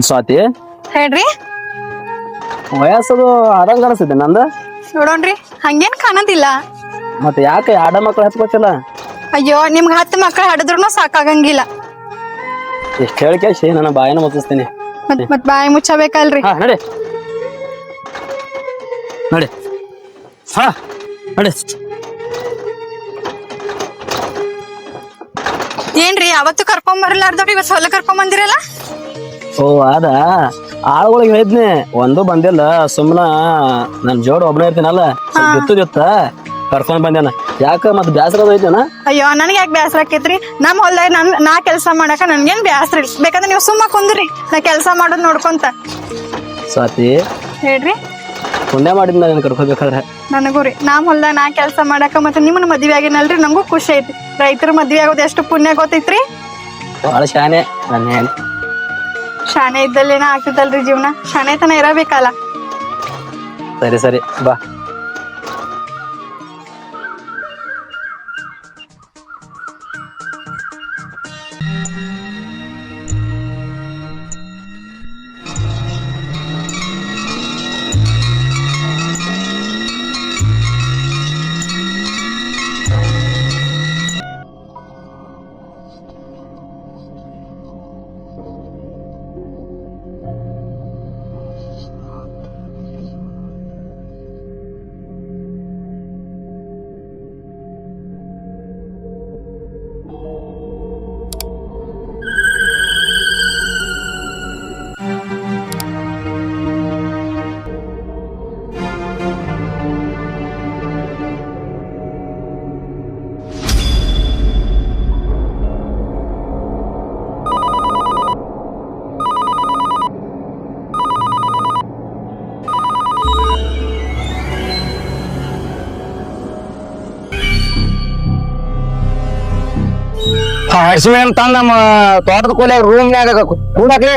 ಸ್ವಾತಿ, ಹೇಳ್ರಿ. ವಯಸ್ಸದು ಆದಂಗ ಅನಿಸ್ತೈತೆ ನಂದ. ನೋಡೋಣ್ರಿ, ಹಂಗೇನ್ ಕಾಣೋದಿಲ್ಲ. ಮತ್ತೆ ಯಾಕೆ ಆಡ ಮಕ್ಳು ಹಚ್ಕೊತಿಲ್ಲ? ಅಯ್ಯೋ, ನಿಮ್ಗೆ 10 ಮಕ್ಳು ಹಡಿದ್ರು ಸಾಕಾಗಂಗಿಲ್ಲ. ಎಷ್ಟು ಹೇಳಿಕೆ ನನ್ನ ಬಾಯಿನ ಮುಚ್ಚಿಸ್ತೀನಿ. ಮತ್ ಬಾಯಿ ಮುಚ್ಚಬೇಕಲ್ರಿ. ಹಾ ನಡಿ ನಡಿ, ಹಾ ನಡಿ. ಏನ್ರಿ ಅವತ್ತು ಕರ್ಕೊಂಡ್ ಬರ್ಲಾರ್ದವ್ರಿ ಇವತ್ತು ಹೊಲ ಕರ್ಕೊಂಡ್ ಬಂದಿರಲ್ಲ? ಓ ಅದ ಆಳುಗಳಿಗೆ ಹೇಳಿದ್ನಿ, ಒಂದು ಬಂದಿಲ್ಲ. ಸುಮ್ಮನ ನನ್ ಜೋಡ್ ಒಬ್ಬನೇ ಇರ್ತೀನಲ್ಲ, ಇತ್ತ ಕರ್ಕೊಂಡ್ ಬಂದೇನ. ಯಾಕ ಮತ್ ಬ್ಯಾಸರ ಐತೇನ? ಅಯ್ಯೋ, ನನಗೆ ಯಾಕೆ ಬ್ಯಾಸರ ಆಕೈತ್ರಿ? ನಮ್ ಹೊಲ್ದಾಗ ನಾ ಕೆಲ್ಸ ಮಾಡಕ ನನ್ಗೇನ್ ಬ್ಯಾಸರ ಇಲ್ಲ. ಬೇಕಾದ್ರೆ ನೀವು ಸುಮ್ಮ ಕುಂದ್ರಿ, ನಾ ಕೆಲ್ಸ ಮಾಡೋದ್ ನೋಡ್ಕೊಂತ. ಸ್ವಾತಿ, ಹೇಳ್ರಿ. ಪುಣ್ಯ ಮಾಡಿದ್ನ ನನ್ ಕರ್ಕೋಬೇಕಾದ್ರೆ. ನನಗೂ ರೀ, ನಮ್ ಹೊಲ್ದಾಗ ನಾ ಕೆಲ್ಸ ಮಾಡಕ ಮತ್ತೆ ನಿಮ್ಮನ್ನ ಮದ್ವೆ ಆಗಿನಲ್ರಿ, ನಂಗೂ ಖುಷಿ ಐತಿ. ರೈತರ ಮದ್ವೆ ಆಗೋದು ಎಷ್ಟು ಪುಣ್ಯ ಗೊತ್ತೈತ್ರಿ. ಬಹಳ ಶಾನೆ ನನ್ನ ಹೇಳಿ. ಶಾನೆ ಇದ್ದಲ್ಲೇನ ಆಗ್ತದಲ್ರಿ ಜೀವನ. ಶಾನೆತನ ಇರಬೇಕಲ್ಲ. ಸರಿ ಸರಿ ಬಾ. ಹಸಿಮೇನ್ ತಂದ ನಮ್ಮ ತೋಟದ ಕೊಲೆ ರೂಮ್ನ್ಯಾಗ ಕೂಡಾಕ್ಲಿ.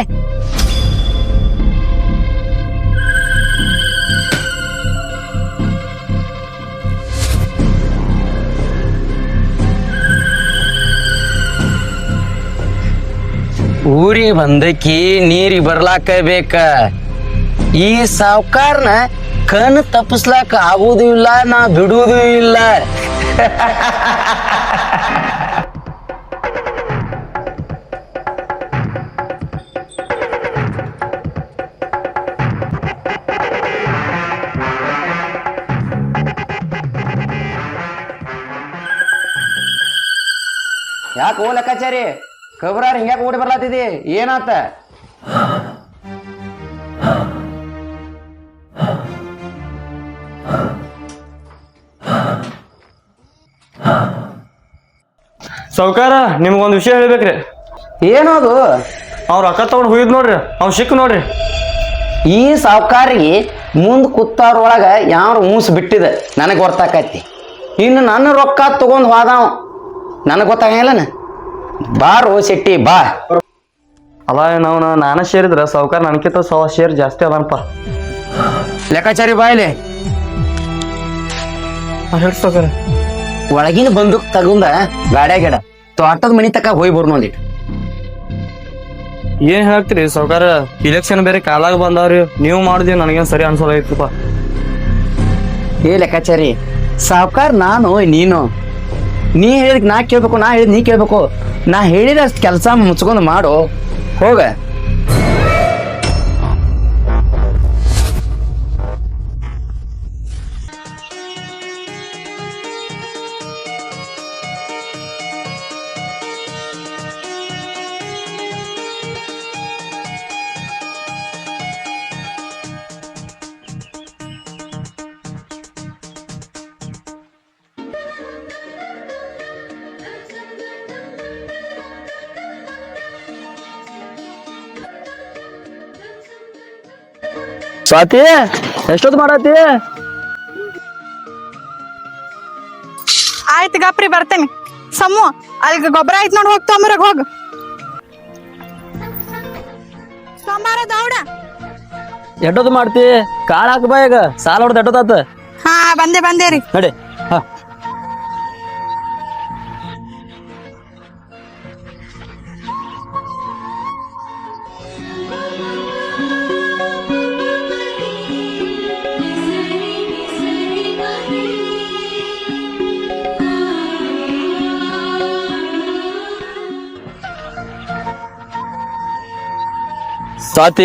ಊರಿಗೆ ಬಂದಕಿ ನೀರಿಗೆ ಬರ್ಲಾಕ ಬೇಕ. ಈ ಸಾವ್ಕಾರ್ನ ಕಣ್ಣು ತಪ್ಪಿಸ್ಲಾಕ ಆಗುದು ಇಲ್ಲ, ನಾ ಬಿಡುವುದೂ ಇಲ್ಲ. ಯಾಕೆ ಓ ಲೆಕ್ಕಾಚಾರಿ ಕಬ್ರಾರ ಹಿಂಗ್ಯಾಕೆ ಓಡಿ ಬರ್ಲಾತಿದಿ? ಏನಾತ? ಸಾವ್ಕಾರ, ನಿಮ್ಗೊಂದು ವಿಷಯ ಹೇಳ್ಬೇಕ್ರಿ. ಏನದು? ಅವ್ರ ಅಕ್ಕ ತಗೊಂಡು ಹೋಗಿದ್ ನೋಡ್ರಿ, ಅವ್ನು ಸಿಕ್ ನೋಡ್ರಿ. ಈ ಸಾವ್ಕಾರಿಗೆ ಮುಂದ್ ಕೂತಾರೊಳಗ ಯಾವ ಮೂಸ್ ಬಿಟ್ಟಿದೆ ನನಗೆ ಗೊತ್ತಾಕೈತಿ. ಇನ್ನು ನನ್ನ ರೊಕ್ಕ ತಗೊಂಡ್ ಹೋದಾವ ನನಗೆ ಗೊತ್ತಾಗಲ್ಲನ. ಬಾರೋ ಶೆಟ್ಟಿ ಬಾ. ಅಲ್ಲ, ನಾನು ಶೇರಿದ್ರ ಸಾವ್ಕಾರ ನನಕಿಂತ ಶೇರ್ ಜಾಸ್ತಿ ಅದನಪ್ಪ. ಲೆಕ್ಕಾಚಾರಿ ಬಾಯ್ಲೆ ಹೇಳಿ ಸಾವ್ಕಾರ. ಒಳಗಿನ ಬಂದೂಕ್ ತಗೊಂಡ ಗಾಡ್ಯಾಗಿಡ ತೋಟದ ಮನಿ ತಕ ಹೋಗಿ ಬರ್ನೊಂದಿಟ್ಟು. ಏನ್ ಹೇಳ್ತೀರಿ ಸಾವ್ಕಾರ? ಇಲೆಕ್ಷನ್ ಬೇರೆ ಕಾಲಾಗ ಬಂದಾವ್ರಿ, ನೀವು ಮಾಡಿದ್ವಿ ನನಗೇನ್ ಸರಿ ಅನ್ಸೋದೈತಪ್ಪ. ಏ ಲೆಕ್ಕಾಚಾರಿ, ಸಾವ್ಕಾರ ನಾನು ನೀನು, ನೀ ಹೇಳಿದ್ ನಾ ಕೇಳ್ಬೇಕು, ನಾ ಹೇಳಿದ್ ನೀ ಕೇಳ್ಬೇಕು. ನಾ ಹೇಳಿದ ಅಷ್ಟು ಕೆಲಸ ಮುಚ್ಕೊಂಡು ಮಾಡು ಹೋಗ. ಸ್ವಾತಿ, ಎಷ್ಟೊತ್ತು ಮಾಡತ್ತಿ? ಆಯ್ತು ಗಪ್ರಿ, ಬರ್ತೇನೆ. ಸಮ್ಮು, ಅಲ್ಲಿ ಗೊಬ್ಬರ ಆಯ್ತು ನೋಡಿ, ಹೋಗ್ ತೊಂಬರಾಗ ಹೋಗ. ಸೋಮವಾರ ದೌಡ ಎಷ್ಟೊತ್ತು ಮಾಡ್ತಿ? ಕಾಳು ಹಾಕ ಬಾ, ಈಗ ಸಾಲ ಹೊಡೆದು ಎಷ್ಟೊತ್ತಾತ? ಹಾ ಬಂದೇರಿ. ನಡಿ. ಹಾ ಸ್ವಾತಿ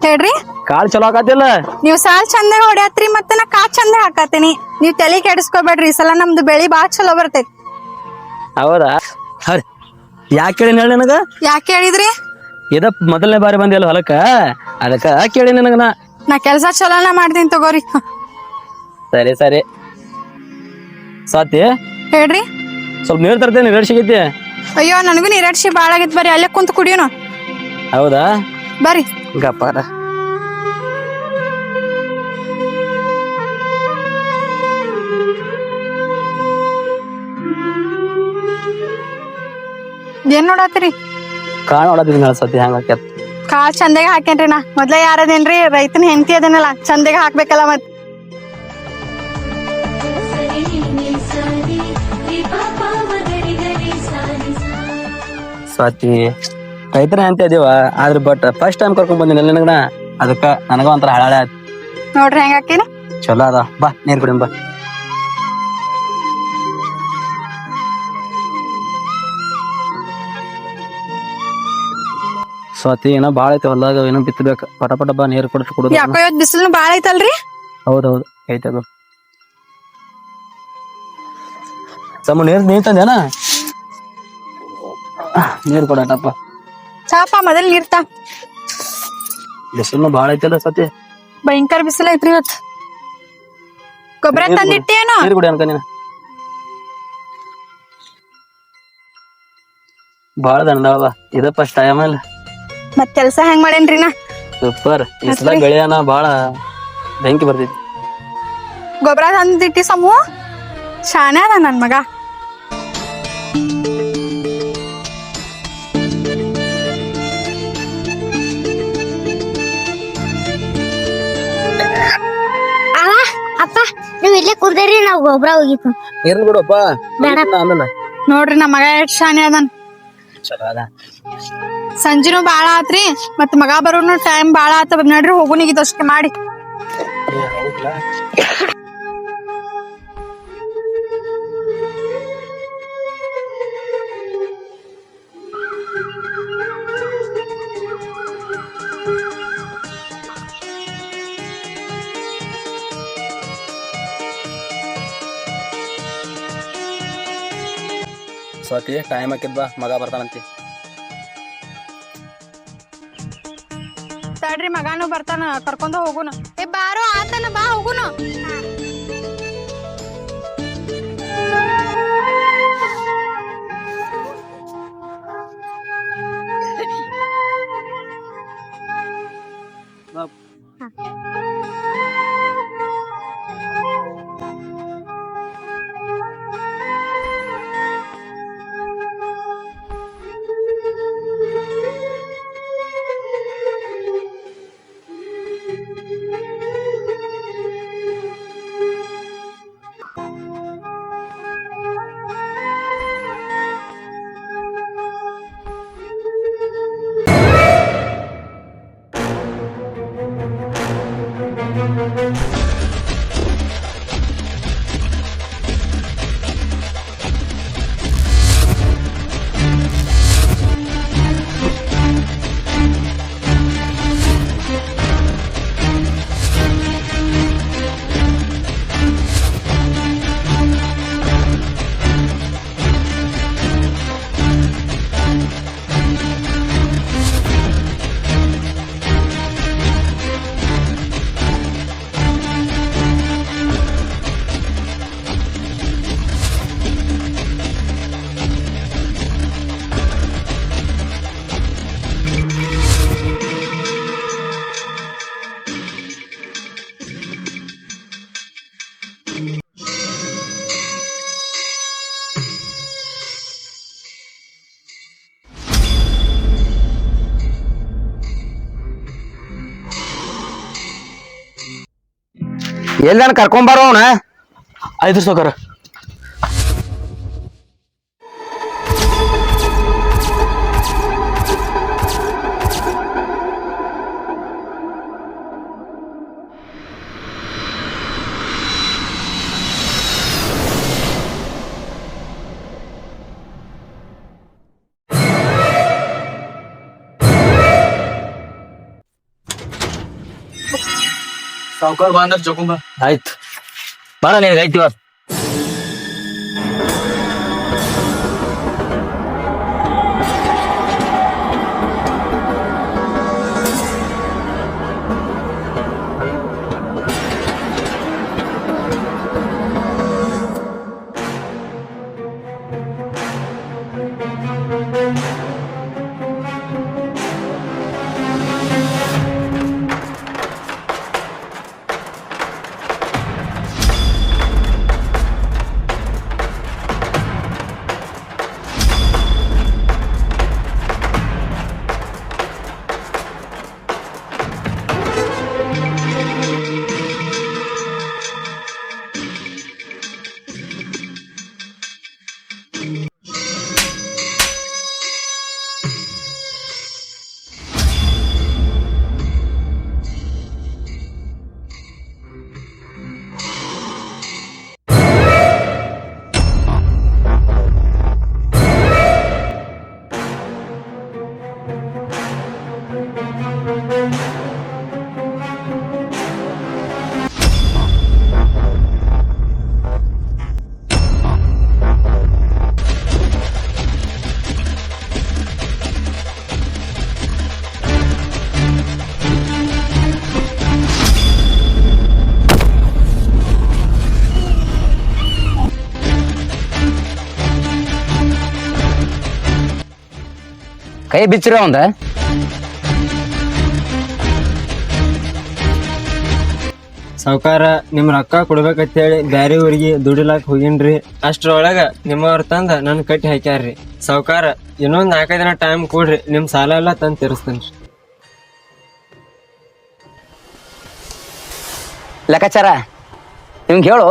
ಹೇಳ್ರಿ ಕಾಲ್ ಚಲೋ ಆಕತಿಲ್ಲ. ನೀವ್ ಸಾಲ್ ಚಂದ ಹೊಡ್ಯಾತ್ರಿ ಮತ್ತೆ ನಾ ಕಾ ಚಂದ ಹಾಕತೀನಿ. ನೀವ್ ತಲೆ ಕೆಡಿಸ್ಕೋಬೇಡ್ರಿ, ಈ ಸಲ ನಮ್ದು ಬೆಳಿ ಬಾಳ ಚಲೋ ಬರ್ತೈತಿ. ಹೌದಾ? ಹರಿ ಯಾಕೆ ಕೇಳಿ ಹೇಳಿ ನನಗ? ಯಾಕೆ ಹೇಳಿದ್ರಿ? ಇದ ಮೊದಲನೇ ಬಾರಿ ಬಂದಿಲ್ಲ ಹೊಲಕ್ಕ, ಅದಕ್ಕ ಕೇಳಿ ನನಗ ನಾ ಕೆಲ್ಸ ಚಲೋನ ಮಾಡ್ತೀನಿ ತಗೋರಿ. ಸರಿ ಸರಿ. ಸ್ವಾತಿ ಹೇಳ್ರಿ. ಸ್ವಲ್ಪ ನೀರ್ ತರ್ತೇನೆ, ರೇಟ್ ಸಿಗೈತಿ. ಅಯ್ಯೋ ನನಗೂ ನೀರಡ್ಸಿ ಬಾಳ ಆಗಿತ್, ಬರ್ರಿ ಅಲ್ಲೇ ಕುಂತ ಕುಡಿಯೋಣ. ಹೌದಾ? ಬರ್ರಿ. ಗಪ್ಪಾರ. ಏನ್ ನೋಡತ್ತೀರಿ? ಕಾಣ ನೋಡದಿನ ಸ್ವಾತಿ ಹಂಗ ಆಕ್ಯತ್. ಕಾಳ್ ಚಂದಾಗ ಹಾಕೇನ್ರಿ. ನಾ ಮೊದ್ಲ ಯಾರದೇನ್ರಿ, ರೈತನ ಹೆಂಡತಿ ಅದನ್ನಲ್ಲ, ಚಂದಾಗ ಹಾಕ್ಬೇಕಲ್ಲ ಮತ್. ಸ್ವಾತಿ ರೈತರ ಅಂತ ಇದೀವ, ಆದ್ರ ಬಟ್ ಫಸ್ಟ್ ಟೈಮ್ ಕರ್ಕೊಂಡ್ ಬಂದಿನ ನನಗನ, ಅದಕ್ಕ ನನಗ ಒಂಥರ ಹಳಾಳೆ ಆಯ್ತು. ನೋಡ್ರಿ ಹೆಂಗ ಹಾಕಿನ ಚಲೋ ಅದ. ಬಾ ನೀರ್ ಕುಡಿ ಬಾ. ಸ್ವಾತಿ ಏನೋ ಬಾಳ ಐತಿ ಹೊಲ್ದಾಗ, ಏನೋ ಬಿತ್ತಬೇಕು. ಪಟ ಪಟ ಬಾ, ನೀರ್ ಕೊಡ್ತು ಕುಡುದು. ಯಾಕೋ ಇವತ್ ಬಿಸಿಲು ಬಾಳ ಐತಲ್ರಿ? ಹೌದೌದು ಐತದು. ಸಮ ನೀರ್ ತಂದೇನ? ನೀರ್ ಕೊಡಟಪ್ಪ. ಚಾಪ ಮೊದಲ್ ನೀರ್ತಾ. ಬಿಸಿಲು ಬಾಳ ಐತಲ್ಲ ಸತಿ. ಭಯಂಕರ ಬಿಸಿಲು ಐತ್ರಿ ಇವತ್. ಗೊಬ್ಬರ ತಂದಿಟ್ಟೇನು? ನೀರ್ ಕುಡಿ ಅನ್ಕ ನೀನ. ಬಾಳ ದಂಡಾವ, ಇದ ಫಸ್ಟ್ ಟೈಮ್ ಅಲ್ಲ. ಮತ್ ಕೆಲ್ಸ ಹೆಂಗ್ ಮಾಡೇನ್ರಿ ನಾ? ಸೂಪರ್. ಈ ಸಲ ಬೆಳೆಯನ ಬಾಳ ಬೆಂಕಿ ಬರ್ತೈತಿ. ಗೊಬ್ಬರ ತಂದಿಟ್ಟಿ ಸಮೂ ಶಾನೆ ಅದ ನನ್ ಮಗ. ಅಪ್ಪ ನೀವ್ ಇಲ್ಲೇ ಕುಂದ್ರಿ, ನಾವ್ ಗೊಬ್ಬರ ಹೋಗಿತ್ತು. ನೀರ್ನ ಬಿಡಪ್ಪ. ಆಮೇಲೆ ನೋಡ್ರಿ ನಮ್ಮ ಮಗ ಎಷ್ಟ್ ಶಾನೆ ಅದನ್. ಚಲೋ ಅದ. ಸಂಜಿನೂ ಬಾಳ ಆತ್ರಿ, ಮತ್ ಮಗ ಬರೋನು ಟೈಮ್ ಬಾಳ ಆತ. ನಡ್ರಿ ಹೋಗುನಿಗಿದ್ ಅಷ್ಟೇ ಮಾಡಿ. ಸ್ವಾತಿ ಟೈಮ್ ಹಾಕಿದ್ ಬಾ, ಮಗ ಬರ್ತಾನಂತಿ. ತಡ್ರಿ ಮಗಾನು ಬರ್ತಾನ, ಕರ್ಕೊಂಡ ಹೋಗುನು. ಏ ಬಾರೋ ಆತನ, ಬಾ ಹೋಗುನು. ಎಲ್ಲಾನ ಕರ್ಕೊಂಬಾರೋ ಅವನ. ಆಯ್ತು ಸೌಕರ. ಸಾವುಕಾರ ಬಂದ ಜೋಕುಂಬ. ಆಯ್ತು ಬಾರ ನಿನಗೆ ಐತಿ ಇವತ್ತು. ಕೈ ಬಿಚ್ಚಿರ ಅವಂದ. ಸಾವ್ಕಾರ ನಿಮ್ ರೊಕ್ಕ ಕೊಡ್ಬೇಕಂತೇಳಿ ಬ್ಯಾರೆ ಊರಿಗೆ ದುಡಿಲಾಕ್ ಹೋಗಿನ್ರಿ. ಅಷ್ಟ್ರೊಳಗ ನಿಮ್ಮವ್ರ ತಂದ ನನ್ ಕಟ್ಟಿ ಹಾಕ್ಯಾರ್ರಿ. ಸಾವ್ಕಾರ ಇನ್ನೊಂದ್ 4 ದಿನ ಟೈಮ್ ಕೊಡ್ರಿ, ನಿಮ್ ಸಾಲ ಎಲ್ಲ ತಂದ್ ತೀರಿಸ್ತೇನ್ರಿ. ಲೆಕ್ಕಾಚಾರ ನಿಮ್ಗೆ ಹೇಳು.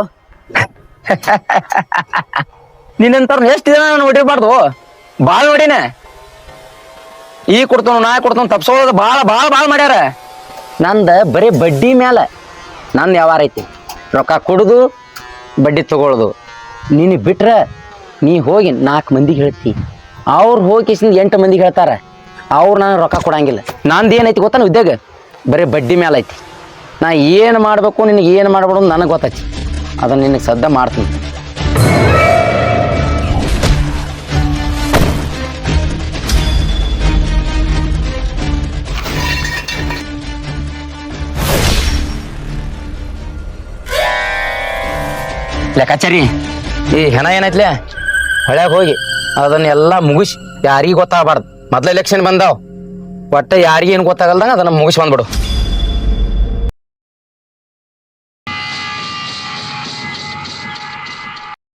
ನಿನ್ನಂತವ್ರನ್ನ ಎಷ್ಟು ದಿನ ನಾನು ಹೊಡಿಬಾರ್ದು, ಭಾಳ ನೋಡಿನ. ಈ ಕೊಡ್ತಾನ ನಾ ಕೊಡ್ತಾನ ತಪ್ಸೋದು ಭಾಳ ಭಾಳ ಭಾಳ ಮಾಡ್ಯಾರ. ನಂದು ಬರೀ ಬಡ್ಡಿ ಮ್ಯಾಲ ನಂದು ವ್ಯವಹಾರ ಐತಿ. ರೊಕ್ಕ ಕೊಡುದು ಬಡ್ಡಿ ತಗೊಳ್ಳೋದು. ನೀನು ಬಿಟ್ರೆ ನೀ ಹೋಗಿ 4 ಮಂದಿಗೆ ಹೇಳ್ತಿ, ಅವ್ರು ಹೋಗಿ 8 ಮಂದಿಗೆ ಹೇಳ್ತಾರೆ. ಅವ್ರು ನಾನು ರೊಕ್ಕ ಕೊಡಂಗಿಲ್ಲ. ನಂದು ಏನೈತಿ ಗೊತ್ತಾನ ಉದ್ಯೋಗ ಬರೀ ಬಡ್ಡಿ ಮ್ಯಾಲ ಐತಿ. ನಾ ಏನು ಮಾಡಬೇಕು ನಿನಗೆ ಏನು ಮಾಡ್ಬೇಡು ನನಗೆ ಗೊತ್ತೈತಿ. ಅದನ್ನು ನಿನಗೆ ಸದ್ದ ಮಾಡ್ತೀನಿ. ಲೆಕ್ಕಾಚಾರಿ ಈ ಹೆಣ ಏನೈತ್ಲೆ ಹೊಳ್ಯಾಗ ಹೋಗಿ ಅದನ್ನೆಲ್ಲ ಮುಗಿಸಿ ಯಾರಿಗೆ ಗೊತ್ತಾಗಬಾರ್ದು. ಮೊದ್ಲು ಎಲೆಕ್ಷನ್ ಬಂದಾವ್, ಒಟ್ಟ ಯಾರಿಗೇನು ಗೊತ್ತಾಗಲ್ದಂಗ ಅದನ್ನ ಮುಗಿಸಿ ಬಂದ್ಬಿಡು.